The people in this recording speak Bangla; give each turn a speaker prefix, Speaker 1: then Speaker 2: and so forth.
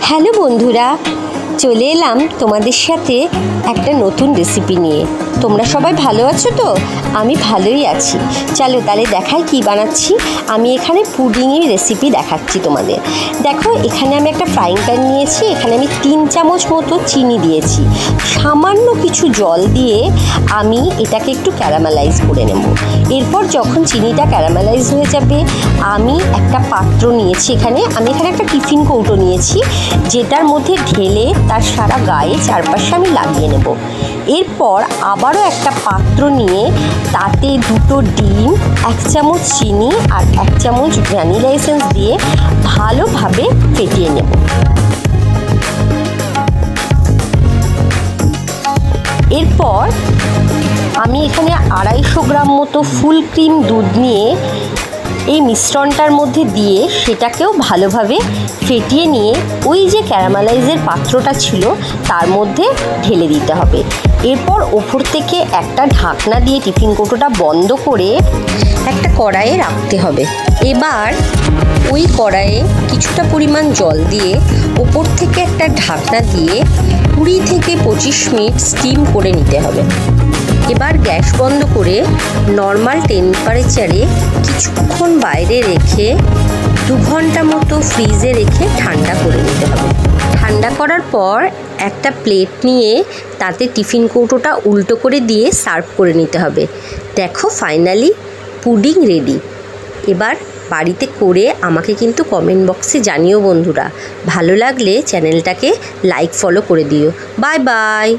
Speaker 1: হ্যালো বন্ধুরা, চলে এলাম তোমাদের সাথে একটা নতুন রেসিপি নিয়ে। তোমরা সবাই ভালো আছো তো? আমি ভালোই আছি। চলো তাহলে দেখাই কি বানাচ্ছি। আমি এখানে পুডিংয়ের রেসিপি দেখাচ্ছি তোমাদের। দেখো, এখানে আমি একটা ফ্রাইং প্যান নিয়েছি। এখানে আমি 3 চামচ মতো চিনি দিয়েছি। সামান্য কিছু জল দিয়ে আমি এটাকে একটু ক্যারামেলাইজ করে নেব। এরপর যখন চিনিটা ক্যারামেলাইজ হয়ে যাবে, আমি একটা পাত্র নিয়েছি। আমি এখানে একটা টিফিন কৌটো নিয়েছি, যেটার মধ্যে ঢেলে তার সারা গায়ে চারপাশে আমি লাগিয়ে নেব। এরপর আবারও একটা পাত্র নিয়ে তাতে 2টো ডিম, 1 চামচ চিনি আর 1 চামচ ভ্যানিলা এসেন্স দিয়ে ভালোভাবে ফেটিয়ে নেব। এরপর আমি এখানে 250 গ্রাম মতো ফুল ক্রিম দুধ নিয়ে এই মিশ্রণটার মধ্যে দিয়ে সেটাকেও ভালোভাবে ফেটিয়ে নিয়ে ওই যে ক্যারামেলাইজের পাত্রটা ছিল তার মধ্যে ঢেলে দিতে হবে। এরপর ওপর থেকে একটা ঢাকনা দিয়ে টিফিন কৌটোটা বন্ধ করে একটা কড়াইয়ে রাখতে হবে। এবার ওই কড়াইয়ে কিছুটা পরিমাণ জল দিয়ে ওপর থেকে একটা ঢাকনা দিয়ে 20 থেকে 25 মিনিট স্টিম করে নিতে হবে। এবার গ্যাস বন্ধ করে নর্মাল টেম্পারেচারে কিছুক্ষণ বাইরে রেখে 2 ঘন্টা মতো ফ্রিজে রেখে ঠান্ডা করে নিতে হবে। ঠান্ডা করার পর একটা প্লেট নিয়ে তাতে টিফিন কৌটোটা উল্টো করে দিয়ে সার্ভ করে নিতে হবে। দেখো, ফাইনালি পুডিং রেডি। এবার বাড়িতে করে আমাকে কিন্তু কমেন্ট বক্সে জানিও বন্ধুরা। ভালো লাগলে চ্যানেলটাকে লাইক ফলো করে দিও। Bye bye.